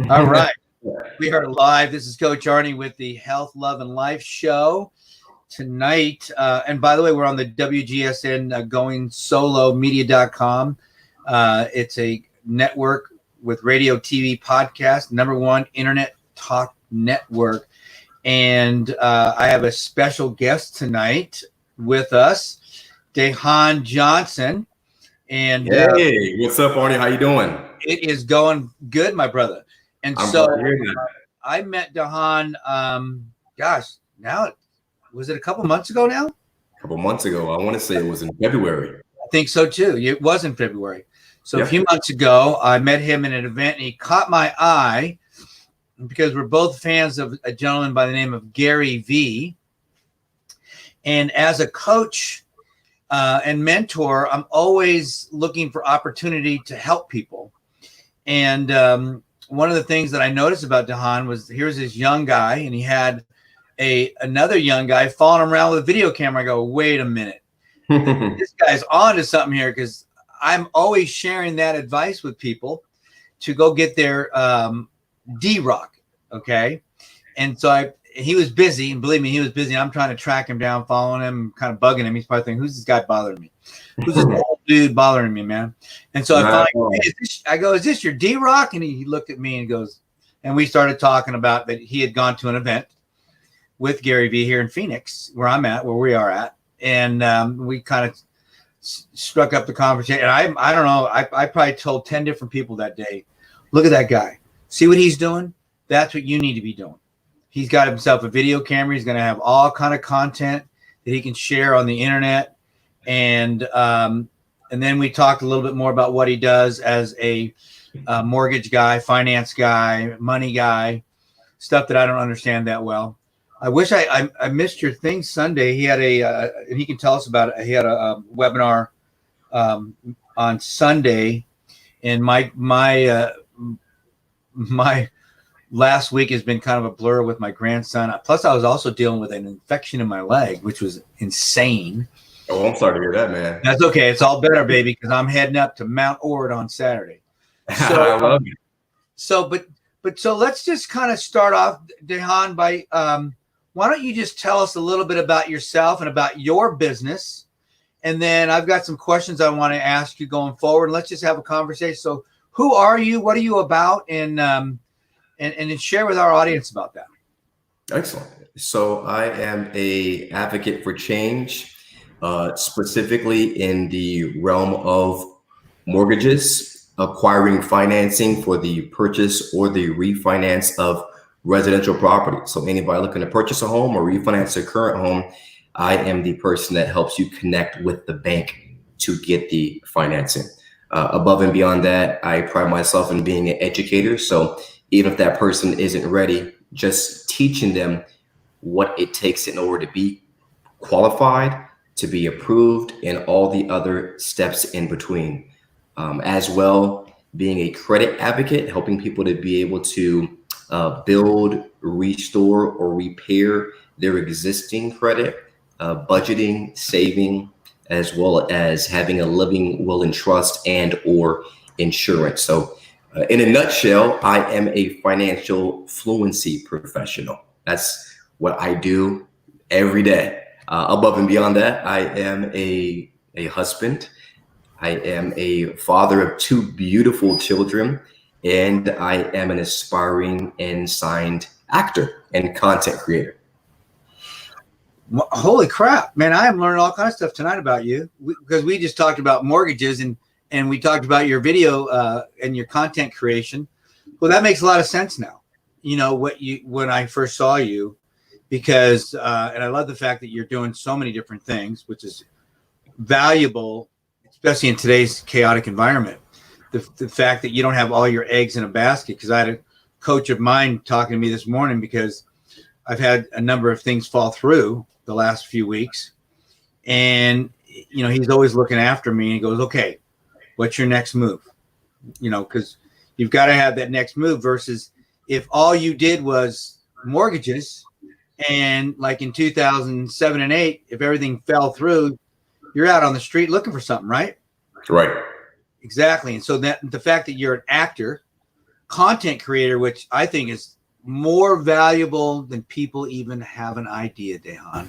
All right. We are live. This is Coach Arnie with the Health, Love, and Life show tonight. And by the way, we're on the WGSN Going Solo Media.com. It's a network with radio, TV, podcast, #1 internet talk network. And I have a special guest tonight with us, Dehan Johnson. And hey, what's up, Arnie? How you doing? It is going good, my brother. And I'm so glad to hear that. I met Dehan, now, was it a couple months ago now? A couple months ago. I want to say it was in February. I think so too. It was in February. So Yep. A few months ago, I met him in an event, and he caught my eye because we're both fans of a gentleman by the name of Gary V. And as a coach and mentor, I'm always looking for opportunity to help people. And one of the things that I noticed about Dehan was here's this young guy, and he had another young guy following him around with a video camera. I go, wait a minute, this guy's on to something here, because I'm always sharing that advice with people to go get their D-Rock, okay? And so he was busy, and believe me, he was busy. I'm trying to track him down, following him, kind of bugging him. He's probably thinking, who's this guy bothering me? Who's this old dude bothering me, man? And so I finally, I go, is this your D-Rock? And he looked at me and goes, and we started talking about that he had gone to an event with Gary V here in Phoenix, where we are at. And we kind of struck up the conversation. And I don't know, I probably told 10 different people that day, look at that guy. See what he's doing? That's what you need to be doing. He's got himself a video camera. He's going to have all kind of content that he can share on the internet. And then we talked a little bit more about what he does as a mortgage guy, finance guy, money guy, stuff that I don't understand that well. I wish I missed your thing Sunday. He had and he can tell us about it. He had a webinar on Sunday, and my last week has been kind of a blur with my grandson. Plus, I was also dealing with an infection in my leg, which was insane. Oh, I'm sorry to hear that, man. That's okay. It's all better, baby, because I'm heading up to Mount Ord on Saturday. So, I love it. So let's just kind of start off, Dehan, by why don't you just tell us a little bit about yourself and about your business, and then I've got some questions I want to ask you going forward. Let's just have a conversation. So, who are you? What are you about? And share with our audience about that. Excellent. So I am a advocate for change, specifically in the realm of mortgages, acquiring financing for the purchase or the refinance of residential property. So anybody looking to purchase a home or refinance their current home, I am the person that helps you connect with the bank to get the financing. Above and beyond that, I pride myself in being an educator. So even if that person isn't ready, just teaching them what it takes in order to be qualified, to be approved, and all the other steps in between. As well, being a credit advocate, helping people to be able to build, restore, or repair their existing credit, budgeting, saving, as well as having a living will and trust and or insurance. So in a nutshell, I am a financial fluency professional. That's what I do every day. Above and beyond that, I am a husband. I am a father of 2 beautiful children, and I am an aspiring and signed actor and content creator. Holy crap, man. I am learning all kinds of stuff tonight about you, because we just talked about mortgages and we talked about your video and your content creation. Well, that makes a lot of sense now. You know, when I first saw you, because and I love the fact that you're doing so many different things, which is valuable, especially in today's chaotic environment. The fact that you don't have all your eggs in a basket, because I had a coach of mine talking to me this morning, because I've had a number of things fall through the last few weeks. And, you know, he's always looking after me, and he goes, okay, what's your next move? You know, because you've got to have that next move, versus if all you did was mortgages, and like in 2007 and 8, if everything fell through, you're out on the street looking for something, right? Right. Exactly. And so that the fact that you're an actor, content creator, which I think is more valuable than people even have an idea, Dehan.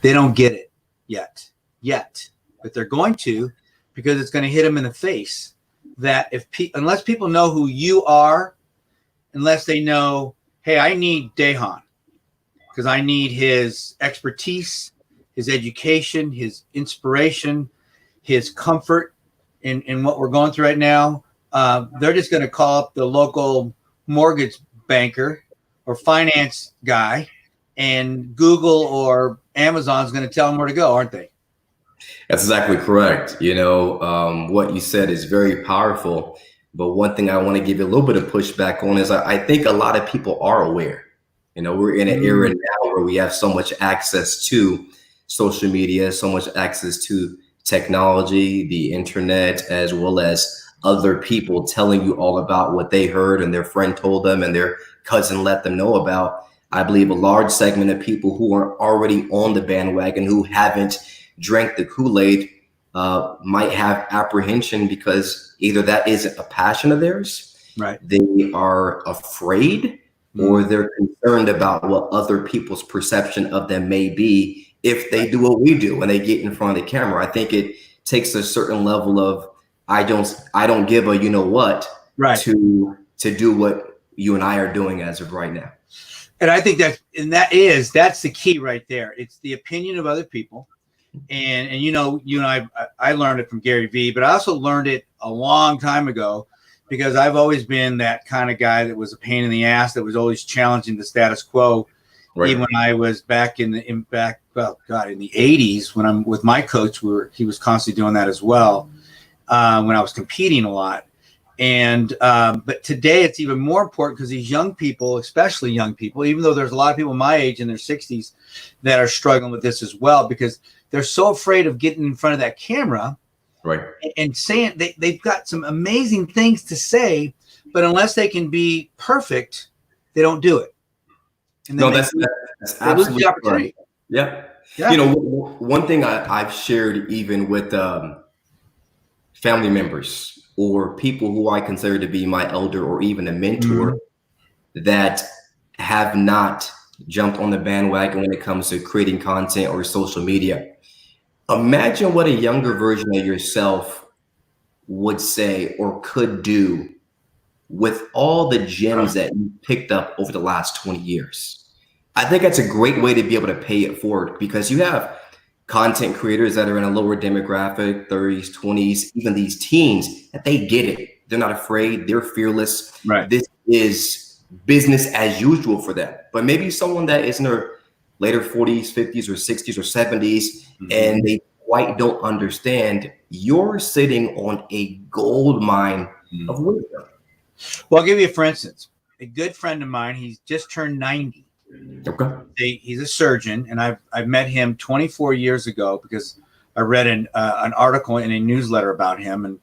They don't get it yet, but they're going to, because it's going to hit them in the face that unless people know who you are, unless they know, hey, I need Dehan because I need his expertise, his education, his inspiration, his comfort in what we're going through right now. They're just going to call up the local mortgage banker or finance guy, and Google or Amazon is going to tell them where to go, aren't they? That's exactly correct. What you said is very powerful. But one thing I want to give you a little bit of pushback on is I think a lot of people are aware. We're in an era now where we have so much access to social media, so much access to technology, the internet, as well as other people telling you all about what they heard and their friend told them and their cousin let them know about. I believe a large segment of people who are already on the bandwagon, who haven't drank the Kool-Aid, might have apprehension because either that isn't a passion of theirs, right? They are afraid, or they're concerned about what other people's perception of them may be if they do what we do when they get in front of the camera. I think it takes a certain level of I don't give a what, right, to do what you and I are doing as of right now. And I think that's the key right there. It's the opinion of other people. And you and I learned it from Gary Vee, but I also learned it a long time ago because I've always been that kind of guy that was a pain in the ass, that was always challenging the status quo. Right. Even when I was back in the 80s, when I'm with my coach, he was constantly doing that as well. When I was competing a lot. And but today it's even more important because these young people, especially young people, even though there's a lot of people my age in their 60s that are struggling with this as well, because they're so afraid of getting in front of that camera, right, and saying they've got some amazing things to say, but unless they can be perfect, they don't do it. And then that's absolutely the opportunity. Right. Yeah. One thing I've shared even with family members or people who I consider to be my elder or even a mentor that have not jumped on the bandwagon when it comes to creating content or social media. Imagine what a younger version of yourself would say or could do with all the gems that you picked up over the last 20 years. I think that's a great way to be able to pay it forward, because you have content creators that are in a lower demographic, 30s, 20s, even these teens, that they get it. They're not afraid. They're fearless. Right. This is business as usual for them. But maybe someone that is in their later 40s, 50s, or 60s, or 70s, and they quite don't understand, you're sitting on a gold mine of wisdom. Well, I'll give you, for instance, a good friend of mine, he's just turned 90. Okay. He's a surgeon, and I've met him 24 years ago because I read an article in a newsletter about him. And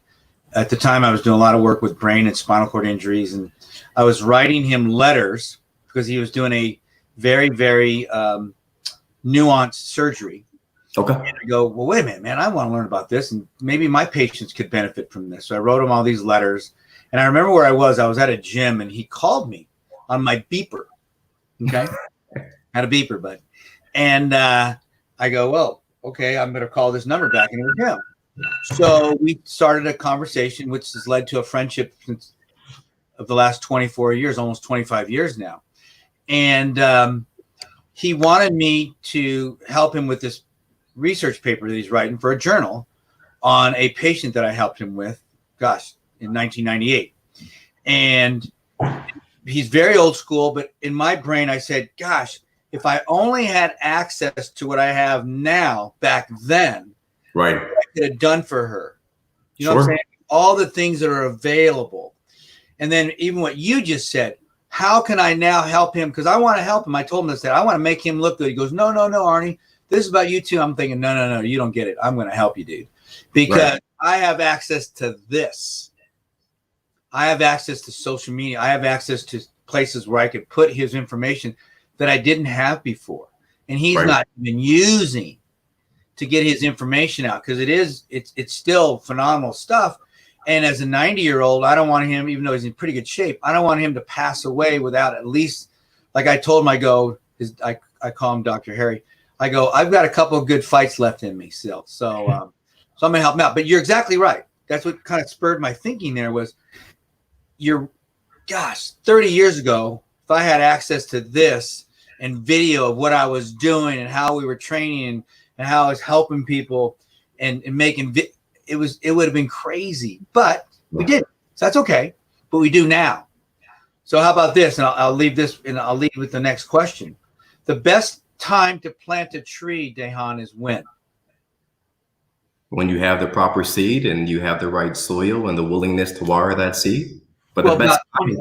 at the time, I was doing a lot of work with brain and spinal cord injuries, and I was writing him letters because he was doing a very, very nuanced surgery. Okay. And I go, well, wait a minute, man, I want to learn about this, and maybe my patients could benefit from this. So I wrote him all these letters, and I remember where I was at a gym, and he called me on my beeper. Okay. Had a beeper, bud. And I go, well, okay, I'm going to call this number back, and it was him. So we started a conversation, which has led to a friendship of the last 24 years, almost 25 years now. And he wanted me to help him with this research paper that he's writing for a journal on a patient that I helped him with, in 1998. And he's very old school, but in my brain, I said, gosh, if I only had access to what I have now back then, right, what I could have done for her. You know what I'm saying? All the things that are available. And then even what you just said, how can I now help him? Because I want to help him. I told him this, that I want to make him look good. He goes, no, Arnie, this is about you too. I'm thinking, no, you don't get it. I'm going to help you, dude, because I have access to this. I have access to social media. I have access to places where I could put his information that I didn't have before. And he's not even using to get his information out, because it's still phenomenal stuff. And as a 90-year-old, I don't want him, even though he's in pretty good shape, I don't want him to pass away without at least, like I told him, I call him Dr. Harry. I go, I've got a couple of good fights left in me still. So I'm going to help him out. But you're exactly right. That's what kind of spurred my thinking there was 30 years ago, if I had access to this and video of what I was doing and how we were training and how I was helping people and making it would have been crazy, but we didn't. So that's okay. But we do now. So how about this? And I'll leave this and I'll leave with the next question. The best time to plant a tree, Dejan, is when? When you have the proper seed and you have the right soil and the willingness to water that seed. But the best time,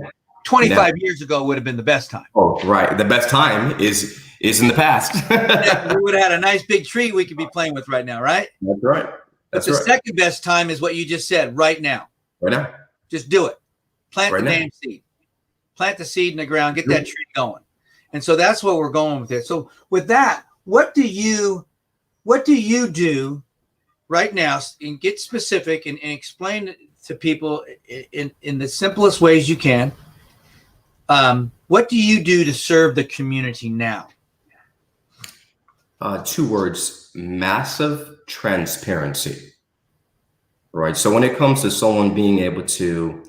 25 years ago would have been the best time. Oh, right. The best time is in the past. Yeah, we would have had a nice big tree we could be playing with right now, right? That's right. But the second best time is what you just said, right now. Right now. Just do it. Plant the damn seed. Plant the seed in the ground. Get that tree going. And so that's what we're going with it. So with that, what do you do right now? And get specific and explain to people in the simplest ways you can. What do you do to serve the community now? 2 words: massive transparency. Right. So when it comes to someone being able to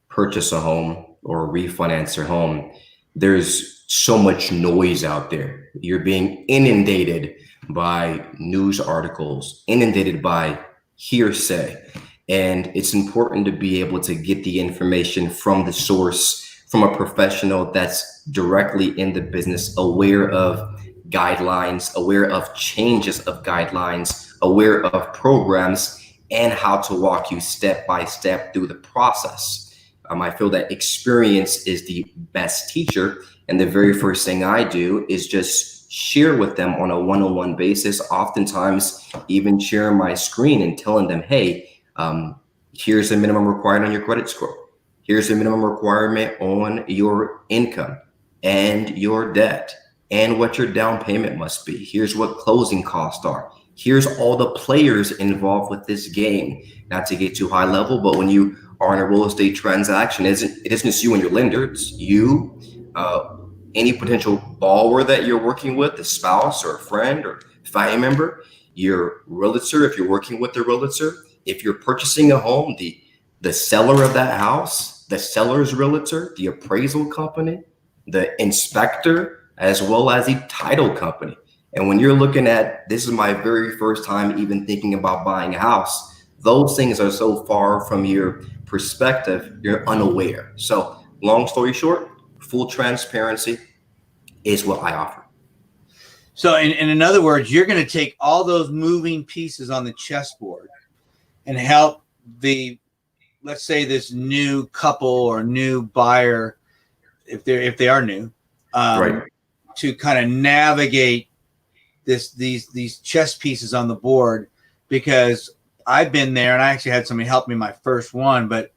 purchase a home or refinance their home, there's so much noise out there. You're being inundated by news articles, inundated by hearsay. And it's important to be able to get the information from the source, from a professional that's directly in the business, aware of guidelines, aware of changes of guidelines, aware of programs, and how to walk you step by step through the process. I feel that experience is the best teacher. And the very first thing I do is just share with them on a one-on-one basis, oftentimes even sharing my screen and telling them, hey, here's the minimum required on your credit score. Here's the minimum requirement on your income and your debt and what your down payment must be. Here's what closing costs are. Here's all the players involved with this game. Not to get too high level, but when you are in a real estate transaction, it isn't just you and your lender, it's you, any potential borrower that you're working with, a spouse or a friend or family member, your realtor, if you're working with the realtor, if you're purchasing a home, the seller of that house, the seller's realtor, the appraisal company, the inspector, as well as the title company. And when you're looking at, this is my very first time even thinking about buying a house, those things are so far from your perspective, you're unaware. So long story short, full transparency is what I offer. So in other words, you're going to take all those moving pieces on the chessboard and help let's say this new couple or new buyer, if they are new, right, to kind of navigate these chess pieces on the board. Because I've been there and I actually had somebody help me my first one, but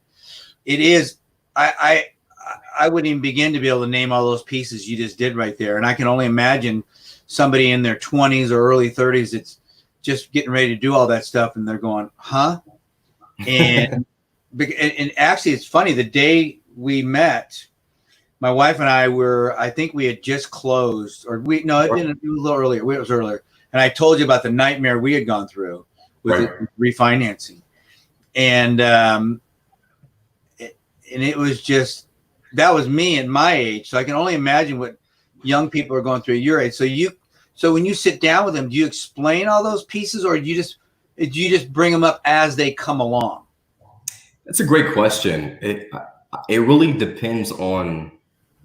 it is, I wouldn't even begin to be able to name all those pieces you just did right there. And I can only imagine somebody in their 20s or early 30s that's just getting ready to do all that stuff. And they're going, huh? And actually, it's funny. The day we met, my wife and I think we had just closed, or it was a little earlier. It was earlier. And I told you about the nightmare we had gone through with refinancing. And it was just, that was me at my age. So I can only imagine what young people are going through at your age. So when you sit down with them, do you explain all those pieces, or do you just bring them up as they come along? That's a great question. It really depends on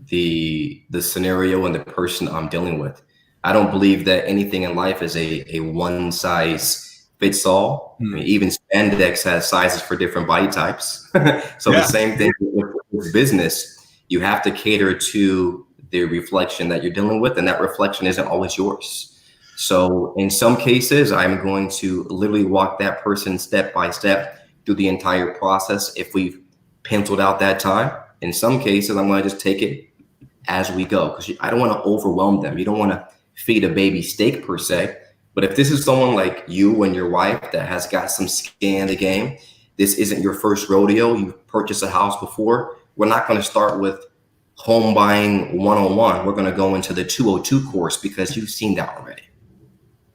the scenario and the person I'm dealing with. I don't believe that anything in life is a one size fits all. I mean, even spandex has sizes for different body types. So the same thing with business. You have to cater to the reflection that you're dealing with, and that reflection isn't always yours. So in some cases, I'm going to literally walk that person step by step through the entire process if we've penciled out that time. In some cases, I'm going to just take it as we go, because I don't want to overwhelm them. You don't want to feed a baby steak per se. But if this is someone like you and your wife that has got some skin in the game, this isn't your first rodeo, you've purchased a house before, we're not going to start with home buying 101. We're going to go into the 202 course because you've seen that already.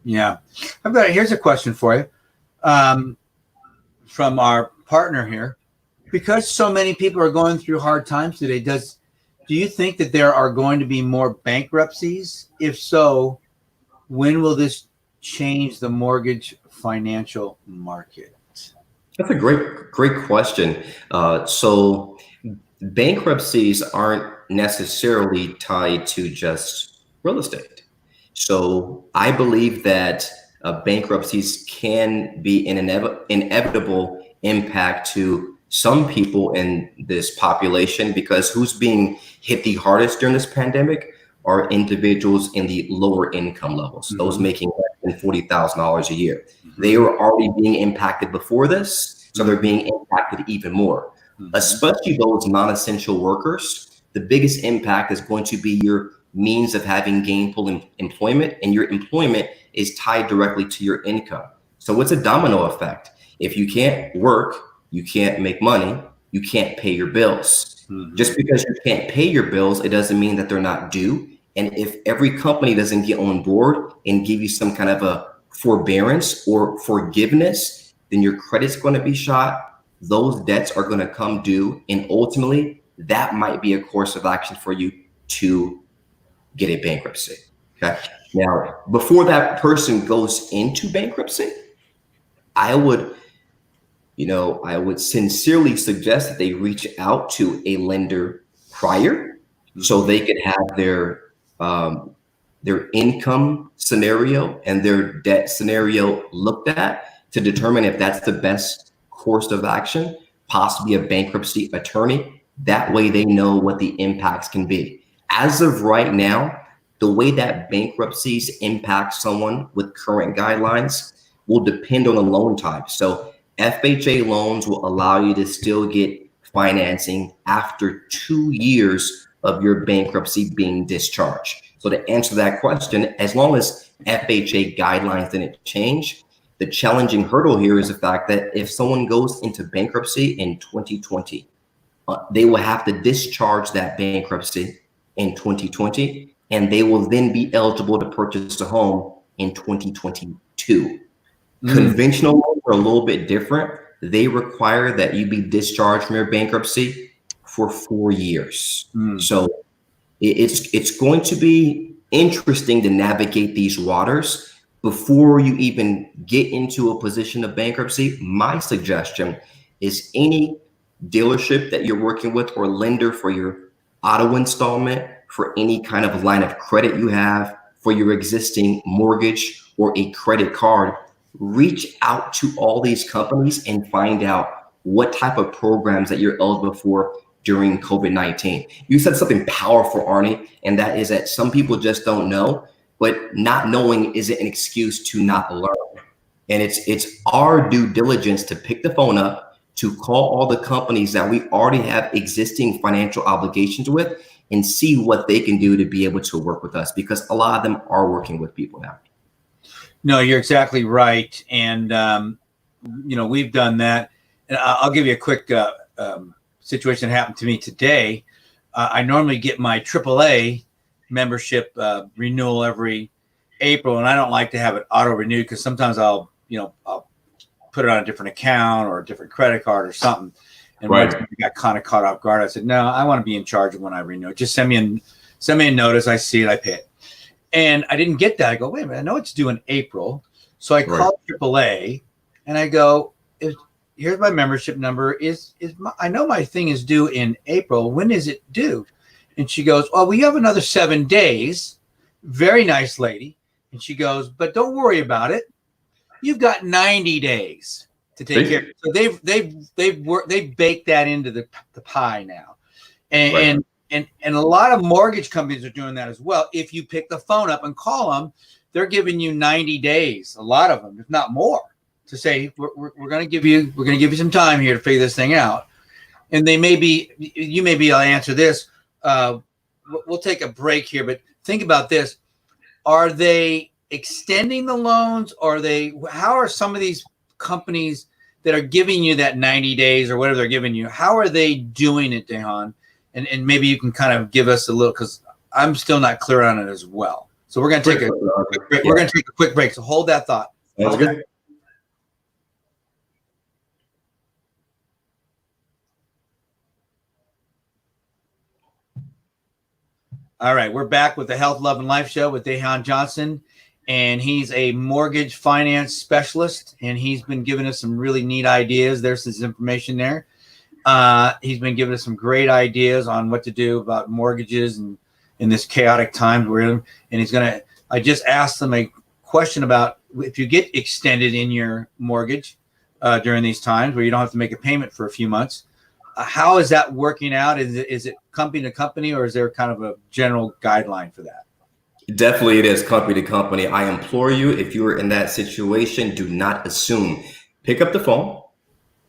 Yeah. Here's a question for you from our partner here. Because so many people are going through hard times today, do you think that there are going to be more bankruptcies? If so, when will this change the mortgage financial market? That's a great question. So bankruptcies aren't necessarily tied to just real estate. So I believe that bankruptcies can be an inevitable impact to some people in this population, because who's being hit the hardest during this pandemic are individuals in the lower income levels, those making less than $40,000 a year. They were already being impacted before this, so they're being impacted even more. Especially those non-essential workers, the biggest impact is going to be your means of having gainful employment, and your employment is tied directly to your income. So it's a domino effect. If you can't work, you can't make money, you can't pay your bills. Just because you can't pay your bills, it doesn't mean that they're not due. And if every company doesn't get on board and give you some kind of a forbearance or forgiveness, then your credit's going to be shot. Those debts are going to come due. And ultimately, that might be a course of action for you to get a bankruptcy. Okay. Now, before that person goes into bankruptcy, I would sincerely suggest that they reach out to a lender prior, so they could have their income scenario and their debt scenario looked at to determine if that's the best course of action, possibly a bankruptcy attorney. That way they know what the impacts can be. As of right now, the way that bankruptcies impact someone with current guidelines will depend on the loan type. So FHA loans will allow you to still get financing after 2 years of your bankruptcy being discharged. So to answer that question, as long as FHA guidelines didn't change, the challenging hurdle here is the fact that if someone goes into bankruptcy in 2020, they will have to discharge that bankruptcy in 2020, and they will then be eligible to purchase a home in 2022. Conventional loans are a little bit different. They require that you be discharged from your bankruptcy for 4 years. So it's going to be interesting to navigate these waters before you even get into a position of bankruptcy. My suggestion is any dealership that you're working with or lender for your auto installment, for any kind of line of credit you have, for your existing mortgage or a credit card, reach out to all these companies and find out what type of programs that you're eligible for during COVID-19. You said something powerful, Arnie, and that is that some people just don't know, but not knowing isn't an excuse to not learn. And it's our due diligence to pick the phone up, to call all the companies that we already have existing financial obligations with, and see what they can do to be able to work with us, because a lot of them are working with people now. No, you're exactly right. And, we've done that. And I'll give you a quick situation that happened to me today. I normally get my AAA membership renewal every April, and I don't like to have it auto renewed because sometimes I'll put it on a different account or a different credit card or something. And once I got kind of caught off guard, I said, no, I want to be in charge of when I renew it. Just send me a notice. I see it, I pay it. And I didn't get that. I go, wait a minute, I know it's due in April. So I called AAA and I go, here's my membership number. I know my thing is due in April. When is it due? And she goes, well, we have another 7 days. Very nice lady. And she goes, but don't worry about it. You've got 90 days to take care of it. So they've baked that into the pie now. And a lot of mortgage companies are doing that as well. If you pick the phone up and call them, they're giving you 90 days, a lot of them, if not more, to say, we're going to give you some time here to figure this thing out. And you may be able to answer this. We'll take a break here, but think about this. Are they extending the loans? How are some of these companies that are giving you that 90 days or whatever they're giving you, how are they doing it, Dejan? And maybe you can kind of give us a little, because I'm still not clear on it as well. So we're going to take a quick break. We're going to take a quick break. So hold that thought. Sounds good. All right, we're back with the Health, Love, and Life Show with Dejan Johnson, and he's a mortgage finance specialist, and he's been giving us some really neat ideas. There's his information there. He's been giving us some great ideas on what to do about mortgages and in this chaotic time we're in. And he's going to, I just asked him a question about if you get extended in your mortgage during these times where you don't have to make a payment for a few months. How is that working out? Is it company to company, or is there kind of a general guideline for that? Definitely it is company to company. I implore you, if you are in that situation, do not assume. Pick up the phone,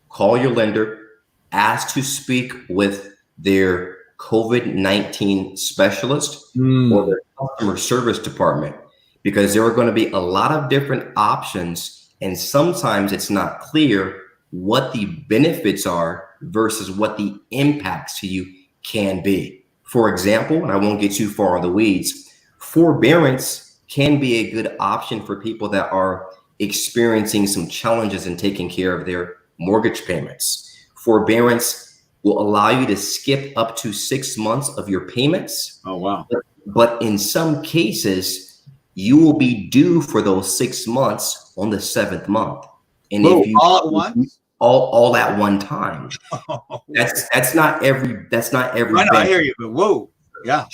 call your lender, ask to speak with their COVID-19 specialist or their customer service department, because there are going to be a lot of different options, and sometimes it's not clear what the benefits are versus what the impacts to you can be. For example, and I won't get too far in the weeds, forbearance can be a good option for people that are experiencing some challenges in taking care of their mortgage payments. Forbearance will allow you to skip up to 6 months of your payments. Oh, wow. But in some cases, you will be due for those 6 months on the 7th month. And if you all at once? All at one time. That's not every I hear you, but whoa. Yeah.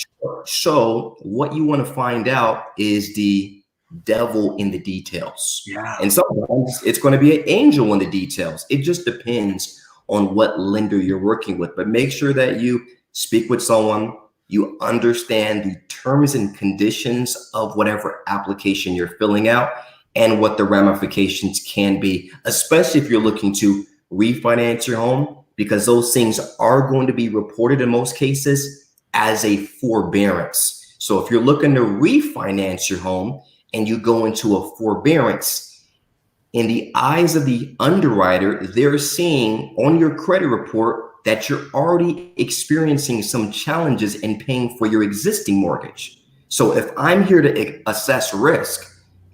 So what you want to find out is the devil in the details. Yeah. And sometimes it's going to be an angel in the details. It just depends on what lender you're working with. But make sure that you speak with someone, you understand the terms and conditions of whatever application you're filling out and what the ramifications can be, especially if you're looking to refinance your home, because those things are going to be reported in most cases as a forbearance. So if you're looking to refinance your home and you go into a forbearance, in the eyes of the underwriter, they're seeing on your credit report that you're already experiencing some challenges in paying for your existing mortgage. So if I'm here to assess risk,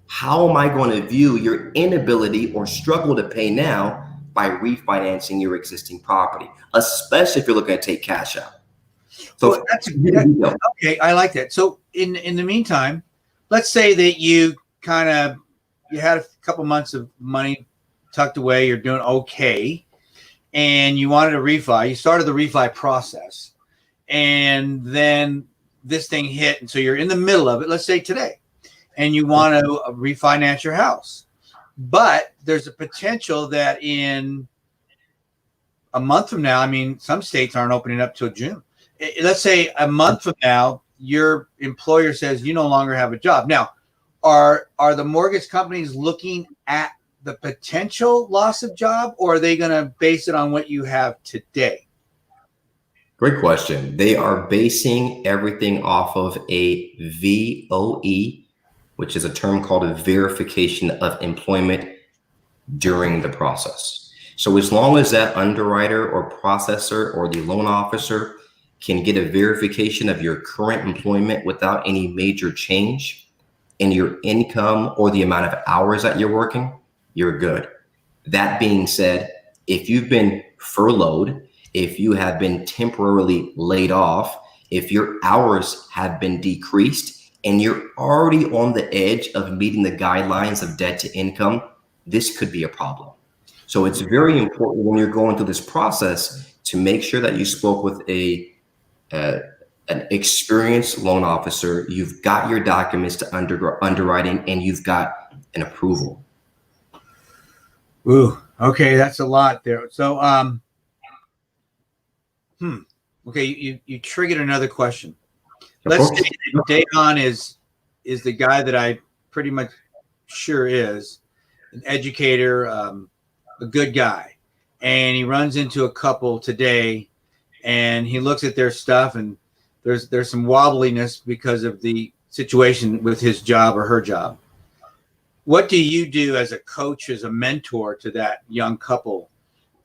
how am I going to view your inability or struggle to pay now by refinancing your existing property, especially if you're looking to take cash out? So well, okay, I like that. So in the meantime, let's say that you had a couple months of money tucked away, you're doing okay, and you wanted to refi. You started the refi process, and then this thing hit, and so you're in the middle of it. Let's say today. And you want to refinance your house. But there's a potential that in a month from now, I mean, some states aren't opening up till June. Let's say a month from now, your employer says you no longer have a job. Now, are the mortgage companies looking at the potential loss of job, or are they going to base it on what you have today? Great question. They are basing everything off of a VOE, which is a term called a verification of employment during the process. So as long as that underwriter or processor or the loan officer can get a verification of your current employment without any major change in your income or the amount of hours that you're working, you're good. That being said, if you've been furloughed, if you have been temporarily laid off, if your hours have been decreased, and you're already on the edge of meeting the guidelines of debt to income, this could be a problem. So it's very important when you're going through this process to make sure that you spoke with an experienced loan officer. You've got your documents to underwriting, and you've got an approval. Ooh, okay, that's a lot there. So, okay, you triggered another question. Let's say Dejan is the guy that I pretty much sure is an educator, a good guy, and he runs into a couple today, and he looks at their stuff, and there's some wobbliness because of the situation with his job or her job. what do you do as a coach, as a mentor to that young couple?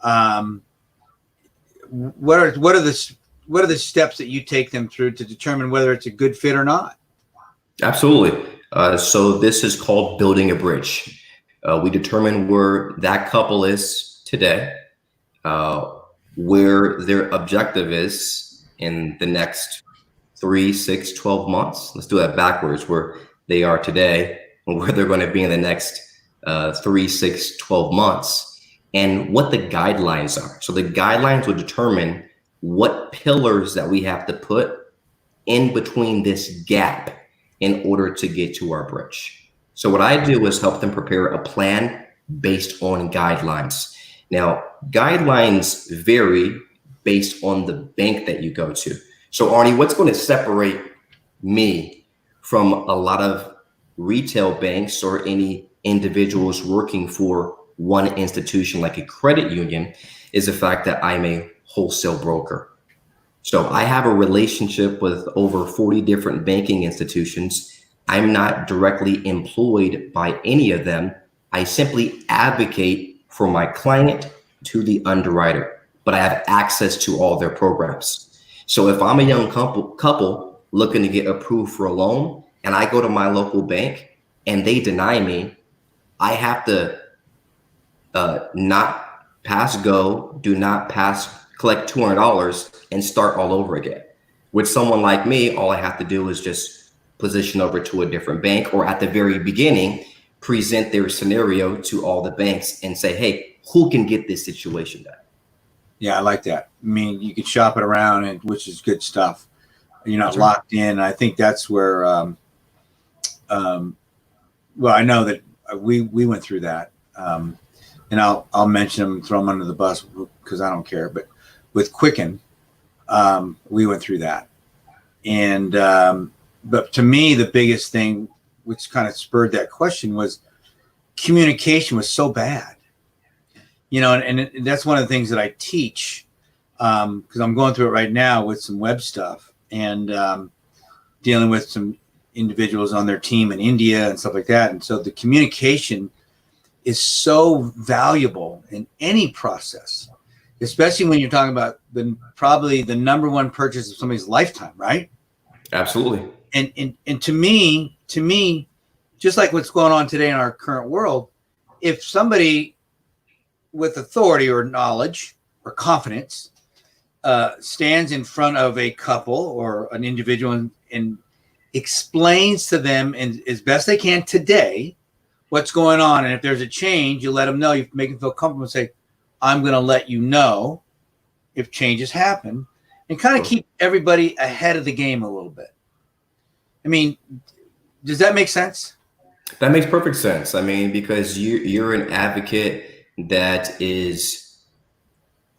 What are the steps that you take them through to determine whether it's a good fit or not? Absolutely. So this is called building a bridge. We determine where that couple is today, where their objective is in the next 3, 6, 12 months. Let's do that backwards, where they are today and where they're going to be in the next 3, 6, 12 months, and what the guidelines are. So the guidelines will determine what pillars that we have to put in between this gap in order to get to our bridge. So what I do is help them prepare a plan based on guidelines. Now, guidelines vary based on the bank that you go to. So Arnie, what's going to separate me from a lot of retail banks or any individuals working for one institution like a credit union is the fact that I'm a wholesale broker. So I have a relationship with over 40 different banking institutions. I'm not directly employed by any of them. I simply advocate for my client to the underwriter, but I have access to all their programs. So if I'm a young couple looking to get approved for a loan and I go to my local bank and they deny me, I have to not pass go, do not pass, collect $200 and start all over again. With someone like me, all I have to do is just position over to a different bank, or at the very beginning, present their scenario to all the banks and say, hey, who can get this situation done? Yeah, I like that. I mean, you can shop it around, and which is good stuff. You're not locked in. I think that's where, well, I know that we went through that. And I'll mention them, throw them under the bus because I don't care. But with Quicken, we went through that. And but to me, the biggest thing, which kind of spurred that question, was communication was so bad. You know, and that's one of the things that I teach, because I'm going through it right now with some web stuff and dealing with some individuals on their team in India and stuff like that. And so the communication is so valuable in any process, especially when you're talking about probably the number one purchase of somebody's lifetime, right? Absolutely. And to me, just like what's going on today in our current world, if somebody with authority or knowledge or confidence stands in front of a couple or an individual and explains to them as best they can today what's going on, and if there's a change, you let them know. You make them feel comfortable and say, I'm going to let you know if changes happen, and kind of keep everybody ahead of the game a little bit. I mean, does that make sense? That makes perfect sense. I mean, because you're an advocate that is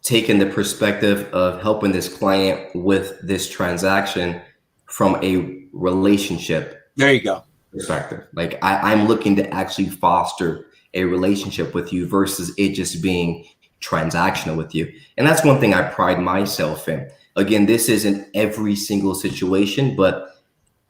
taking the perspective of helping this client with this transaction from a relationship. There you go. Perspective. Like I'm looking to actually foster a relationship with you versus it just being transactional with you. And that's one thing I pride myself in. Again, this isn't every single situation, but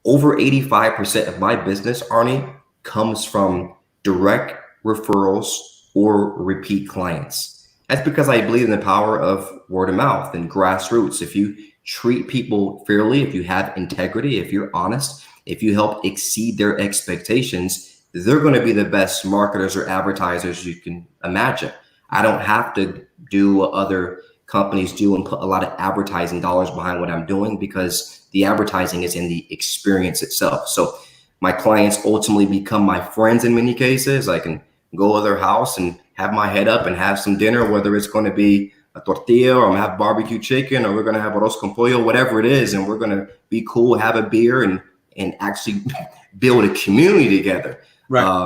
over 85% of my business, Arnie, comes from direct referrals or repeat clients. That's because I believe in the power of word of mouth and grassroots. If you treat people fairly, if you have integrity, if you're honest, if you help exceed their expectations, they're going to be the best marketers or advertisers you can imagine. I don't have to do what other companies do and put a lot of advertising dollars behind what I'm doing, because the advertising is in the experience itself. So my clients ultimately become my friends in many cases. I can go to their house and have my head up and have some dinner, whether it's going to be a tortilla or I'm going to have barbecue chicken or we're going to have arroz con pollo, whatever it is. And we're going to be cool, have a beer and actually build a community together. Right.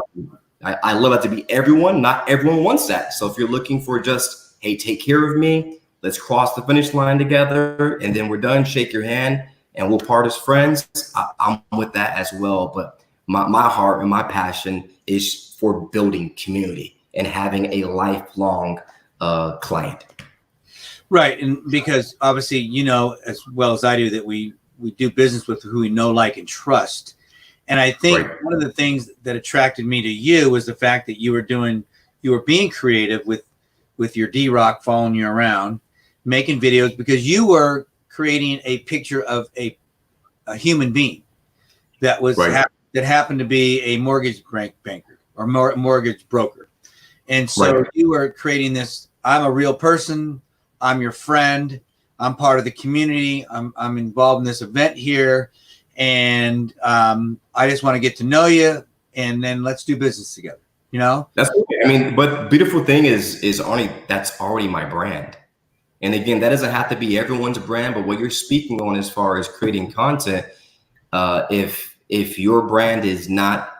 I love that to be everyone. Not everyone wants that. So if you're looking for just, hey, take care of me, let's cross the finish line together, and then we're done, shake your hand, and we'll part as friends, I'm with that as well. But my heart and my passion is for building community and having a lifelong client. Right. And because obviously, you know, as well as I do, that we do business with who we know, like, and trust. And I think Right. one of the things that attracted me to you was the fact that you were being creative with your D-Rock following you around, making videos, because you were creating a picture of a human being that was Right. that happened to be a mortgage banker or mortgage broker. And so Right. you were creating this, I'm a real person, I'm your friend, I'm part of the community, I'm involved in this event here, and I just want to get to know you, and then let's do business together, you know? That's okay. I mean, but beautiful thing is only that's already my brand. And again, that doesn't have to be everyone's brand, but what you're speaking on as far as creating content, if your brand is not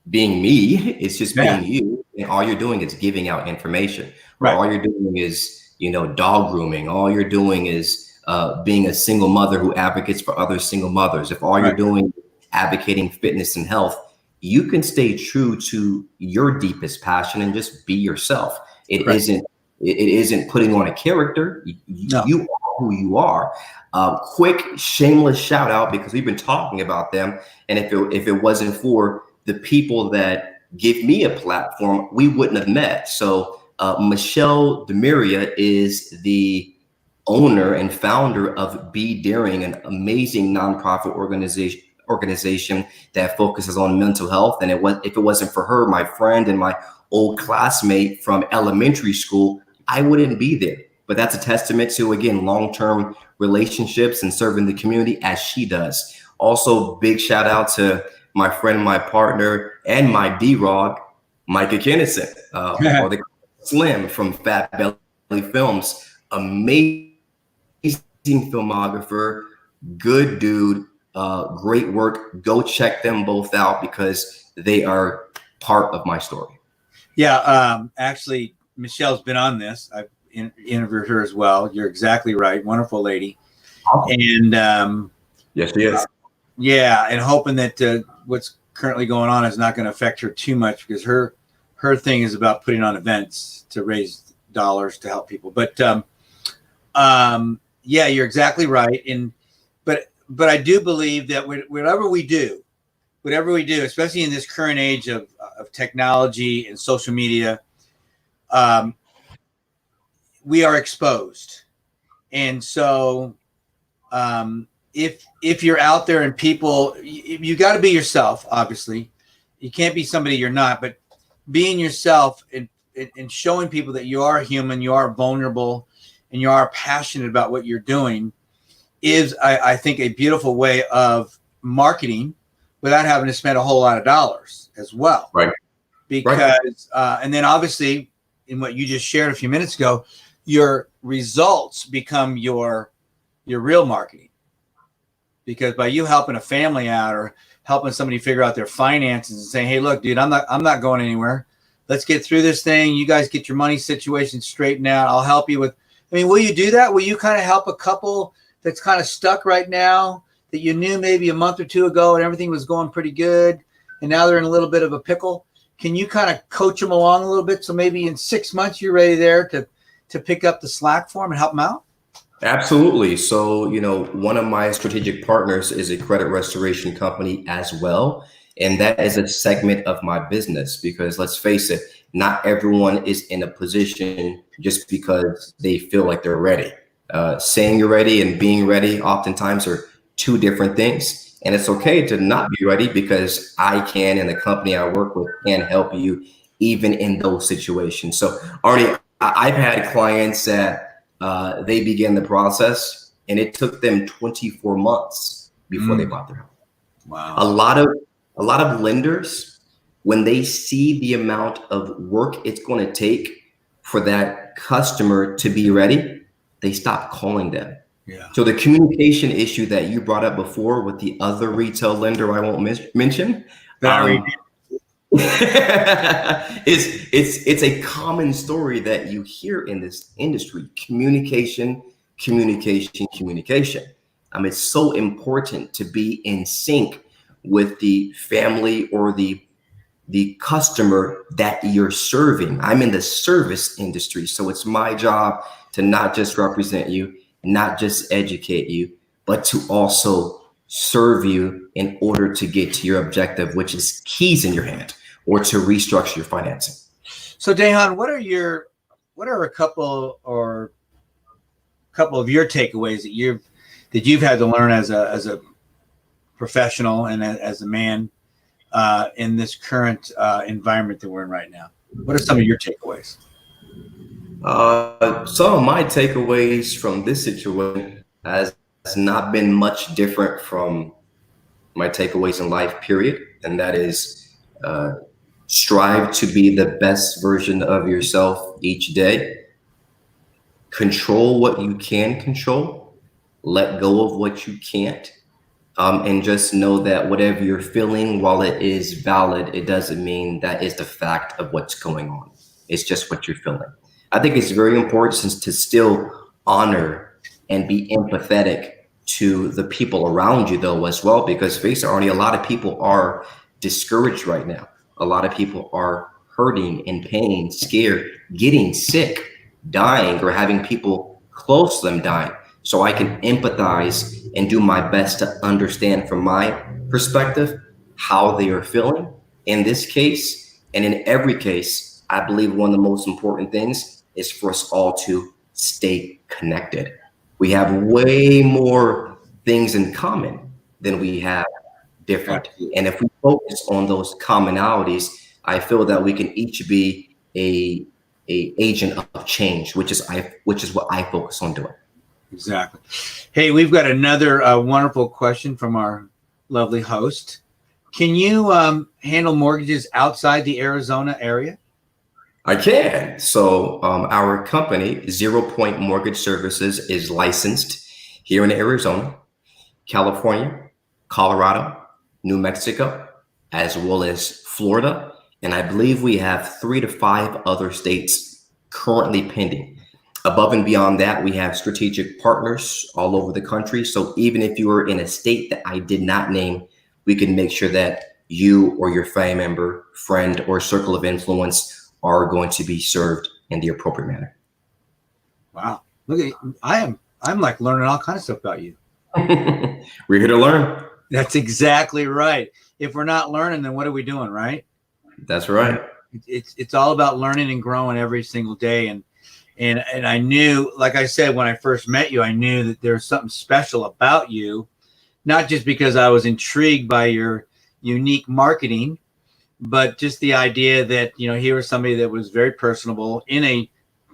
being me, it's just being you, and all you're doing is giving out information, or all you're doing is, you know, dog grooming. All you're doing is being a single mother who advocates for other single mothers. If all you're doing is advocating fitness and health, you can stay true to your deepest passion and just be yourself. It isn't putting on a character. You are who you are. Quick shameless shout out, because we've been talking about them, and if it wasn't for the people that give me a platform, we wouldn't have met. So Michelle Demiria is the owner and founder of Be Daring, an amazing nonprofit organization that focuses on mental health. And if it wasn't for her, my friend and my old classmate from elementary school, I wouldn't be there. But that's a testament to, again, long-term relationships and serving the community as she does. Also, big shout out to my friend, my partner, and my D-Rog, Micah Kennison, or the Slim from Fat Belly Films. Amazing filmographer, good dude, great work. Go check them both out because they are part of my story. Yeah, actually, Michelle's been on this. I've interviewed her as well. You're exactly right. Wonderful lady. And yes, she is. Yeah, and hoping that what's currently going on is not going to affect her too much, because her thing is about putting on events to raise dollars to help people. But yeah, you're exactly right. And but I do believe that whatever we do, especially in this current age of technology and social media, we are exposed. And so if you're out there and people, you got to be yourself. Obviously, you can't be somebody you're not, but being yourself and showing people that you are human, you are vulnerable, and you are passionate about what you're doing is, I think, a beautiful way of marketing without having to spend a whole lot of dollars as well. Right. Because, and then obviously in what you just shared a few minutes ago, your results become your real marketing. Because by you helping a family out or helping somebody figure out their finances and saying, hey, look, dude, I'm not going anywhere. Let's get through this thing. You guys get your money situation straightened out. I'll help you with, I mean, will you do that? Will you kind of help a couple that's kind of stuck right now that you knew maybe a month or two ago and everything was going pretty good, and now they're in a little bit of a pickle? Can you kind of coach them along a little bit so maybe in 6 months you're ready there to pick up the slack for them and help them out? Absolutely. So, you know, one of my strategic partners is a credit restoration company as well. And that is a segment of my business, because let's face it, not everyone is in a position just because they feel like they're ready. Saying you're ready and being ready oftentimes are two different things. And it's okay to not be ready, because I can, and the company I work with can help you even in those situations. So, Arnie, I've had clients that they began the process and it took them 24 months before they bought their home. Wow. A lot of lenders, when they see the amount of work it's going to take for that customer to be ready, they stop calling them. Yeah. So the communication issue that you brought up before with the other retail lender I won't mention, it's a common story that you hear in this industry. Communication. It's so important to be in sync with the family or the customer that you're serving. I'm in the service industry, so it's my job to not just represent you, not just educate you, but to also serve you in order to get to your objective, which is keys in your hand, or to restructure your financing. So Dejan, what are a couple of your takeaways that you've had to learn as a professional and as a man in this current environment that we're in right now? What are some of your takeaways? Some of my takeaways from this situation has not been much different from my takeaways in life, period. And that is strive to be the best version of yourself each day. Control what you can control. Let go of what you can't. And just know that whatever you're feeling, while it is valid, it doesn't mean that is the fact of what's going on. It's just what you're feeling. I think it's very important to still honor and be empathetic to the people around you, though, as well, because face it, Arnie, a lot of people are discouraged right now. A lot of people are hurting, in pain, scared, getting sick, dying, or having people close to them dying. So I can empathize and do my best to understand from my perspective how they are feeling in this case. And in every case, I believe one of the most important things is for us all to stay connected. We have way more things in common than we have different. And if we focus on those commonalities, I feel that we can each be a agent of change, which is what I focus on doing. Exactly. Hey, we've got another wonderful question from our lovely host. Can you handle mortgages outside the Arizona area? I can. So our company, 0 Point Mortgage Services, is licensed here in Arizona, California, Colorado, New Mexico, as well as Florida. And I believe we have 3 to 5 other states currently pending. Above and beyond that, we have strategic partners all over the country. So even if you are in a state that I did not name, we can make sure that you or your family member, friend, or circle of influence are going to be served in the appropriate manner. Wow. Look at I'm like learning all kinds of stuff about you. We're here to learn. That's exactly right. If we're not learning, then what are we doing, right? That's right. It's all about learning and growing every single day. And I knew, like I said, when I first met you, I knew that there was something special about you, not just because I was intrigued by your unique marketing, but just the idea that, here was somebody that was very personable in a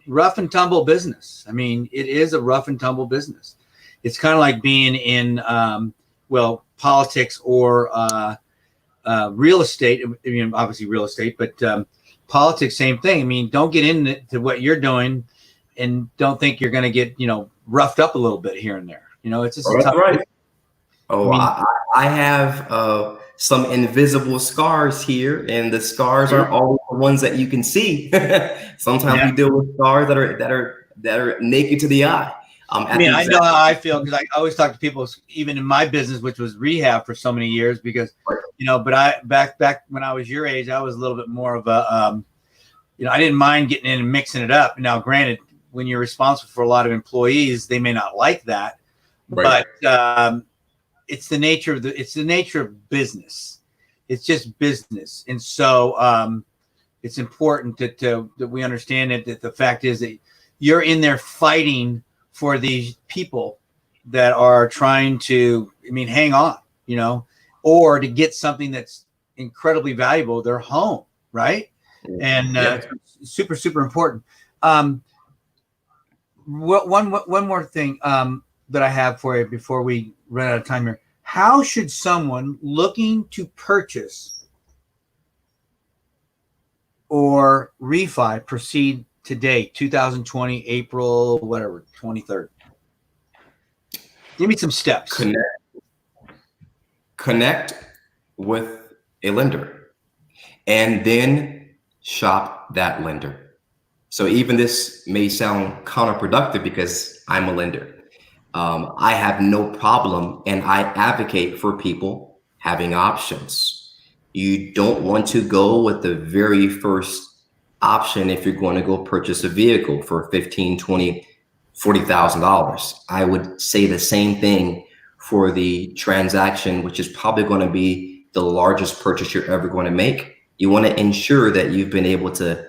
rough and tumble business. I mean, it is a rough and tumble business. It's kind of like being in, politics or real estate. I mean, obviously real estate, but politics, same thing. I mean, don't get into what you're doing and don't think you're going to get, roughed up a little bit here and there. It's just that's right. I have some invisible scars here, and the scars aren't always the ones that you can see. Sometimes we deal with scars that are naked to the eye. I know how I feel because I always talk to people, even in my business, which was rehab for so many years, because but I back when I was your age, I was a little bit more of a I didn't mind getting in and mixing it up. Now, granted, when you're responsible for a lot of employees, they may not like that, but it's the nature of business. It's just business, and so it's important that we understand that the fact is that you're in there fighting for these people that are trying to, hang on, or to get something that's incredibly valuable, their home, right? And super, super important. One more thing that I have for you before we run out of time here. How should someone looking to purchase or refi proceed today, 2020, April, 23rd? Give me some steps. Connect with a lender and then shop that lender. So even this may sound counterproductive because I'm a lender. I have no problem, and I advocate for people having options. You don't want to go with the very first option if you're going to go purchase a vehicle for $15,000, $20,000, $40,000. I would say the same thing for the transaction, which is probably going to be the largest purchase you're ever going to make. You want to ensure that you've been able to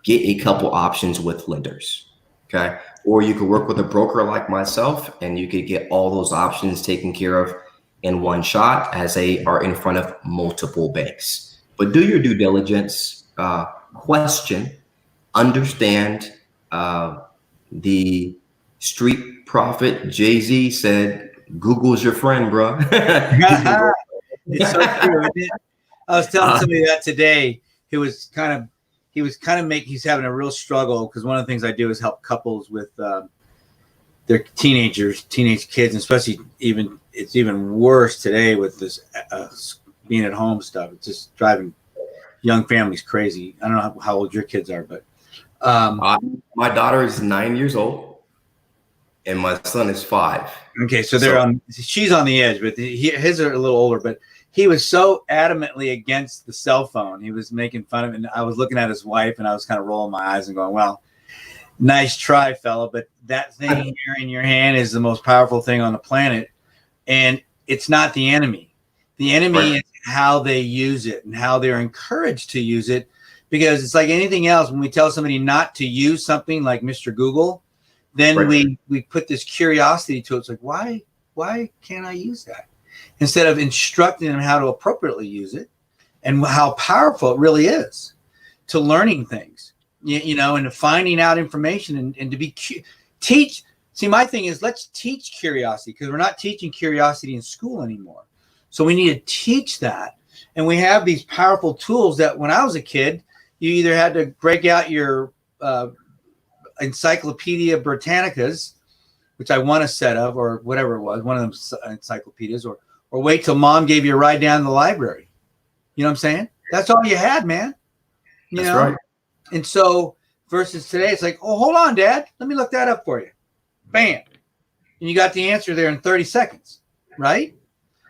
get a couple options with lenders. Okay. Or you could work with a broker like myself and you could get all those options taken care of in one shot as they are in front of multiple banks. But do your due diligence, question, understand. The street prophet Jay-Z said, Google's your friend, bro. It's so true, isn't it? I was telling somebody that today he's having a real struggle because one of the things I do is help couples with their teenage kids, and especially it's even worse today with this being at home stuff. It's just driving young families crazy. I don't know how old your kids are, but my daughter is 9 years old and my son is 5. Okay, so she's on the edge, but his are a little older, but he was so adamantly against the cell phone. He was making fun of it. And I was looking at his wife and I was kind of rolling my eyes and going, well, nice try, fella, but that thing here in your hand is the most powerful thing on the planet. And it's not the enemy. The enemy is how they use it and how they're encouraged to use it, because it's like anything else. When we tell somebody not to use something like Mr. Google, then we put this curiosity to it. It's like, why can't I use that? Instead of instructing them how to appropriately use it and how powerful it really is to learning things, you know, and to finding out information and to be teach. See, my thing is, let's teach curiosity, because we're not teaching curiosity in school anymore. So we need to teach that. And we have these powerful tools that when I was a kid, you either had to break out your Encyclopedia Britannicas, which I won a set of, or whatever it was, one of them encyclopedias, or wait till mom gave you a ride down to the library. You know what I'm saying? That's all you had, man. You know? Right. And so versus today, it's like, oh, hold on, Dad. Let me look that up for you. Bam. And you got the answer there in 30 seconds, right?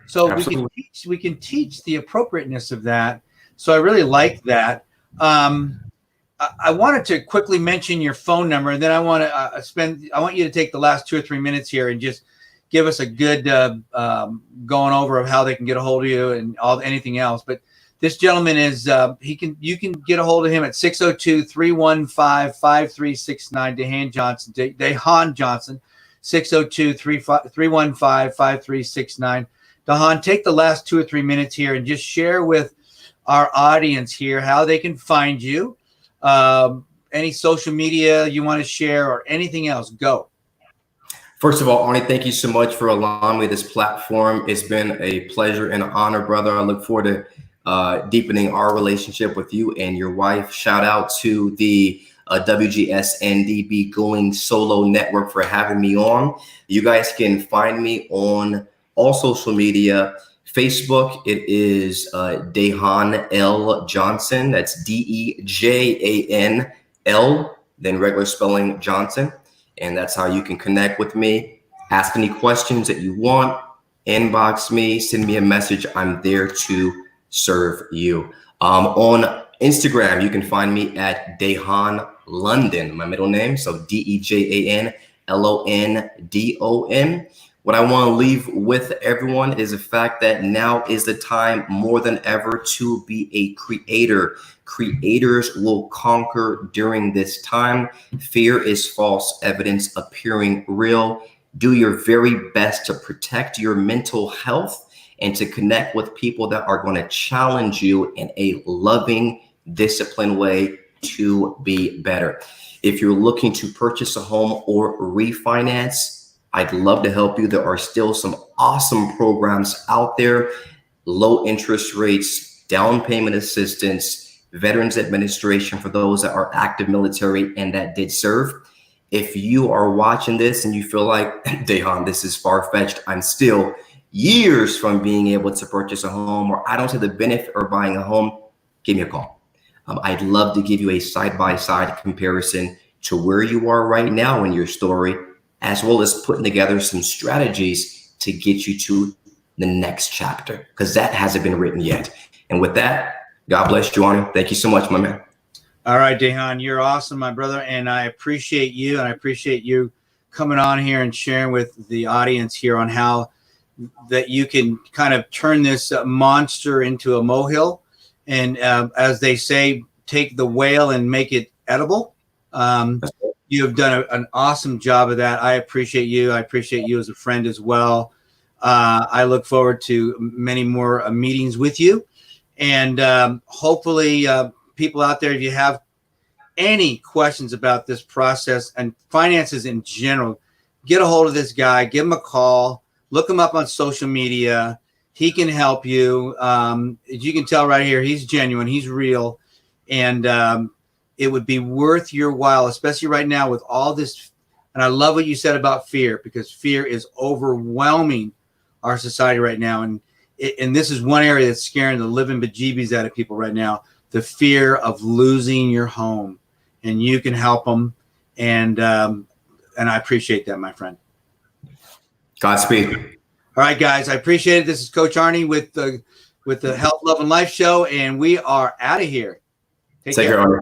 So we can teach the appropriateness of that. So I really like that. I wanted to quickly mention your phone number, and then I want you to take the last 2 or 3 minutes here and just give us a good going over of how they can get a hold of you and anything else. But this gentleman is you can get a hold of him at 602-315-5369. Dehan Johnson, 602-315-5369. Dehan, take the last 2 or 3 minutes here and just share with our audience here how they can find you. Any social media you want to share or anything else, go. First of all, Arnie, thank you so much for allowing me this platform. It's been a pleasure and an honor, brother. I look forward to deepening our relationship with you and your wife. Shout out to the WGSN-DB Going Solo Network for having me on. You guys can find me on all social media. Facebook, it is Dehan L. Johnson. That's DEJANL, then regular spelling Johnson. And that's how you can connect with me. Ask any questions that you want. Inbox me. Send me a message. I'm there to serve you. On Instagram, you can find me at Dehan London, my middle name. So DEJANLONDON. What I want to leave with everyone is the fact that now is the time more than ever to be a creator. Creators will conquer during this time. Fear is false evidence appearing real. Do your very best to protect your mental health and to connect with people that are going to challenge you in a loving, disciplined way to be better. If you're looking to purchase a home or refinance, I'd love to help you. There are still some awesome programs out there. Low interest rates, down payment assistance, Veterans Administration for those that are active military and that did serve. If you are watching this and you feel like, Dehan, this is far-fetched, I'm still years from being able to purchase a home, or I don't see the benefit of buying a home, give me a call. I'd love to give you a side-by-side comparison to where you are right now in your story, as well as putting together some strategies to get you to the next chapter, because that hasn't been written yet. And with that, God bless you, Arnie. Thank you so much, my man. All right, Dehan, you're awesome, my brother. And I appreciate you. And I appreciate you coming on here and sharing with the audience here on how that you can kind of turn this monster into a molehill. And as they say, take the whale and make it edible. You have done an awesome job of that. I appreciate you. I appreciate you as a friend as well. I look forward to many more meetings with you. And hopefully people out there, if you have any questions about this process and finances in general, get a hold of this guy, give him a call, look him up on social media. He can help you. As you can tell right here, he's genuine, he's real. And it would be worth your while, especially right now with all this. And I love what you said about fear, because fear is overwhelming our society right now. And this is one area that's scaring the living bejeebies out of people right now, the fear of losing your home. And you can help them. And I appreciate that, my friend. Godspeed. All right, guys, I appreciate it. This is Coach Arnie with the Health, Love, and Life Show, and we are out of here. Take care. Arnie.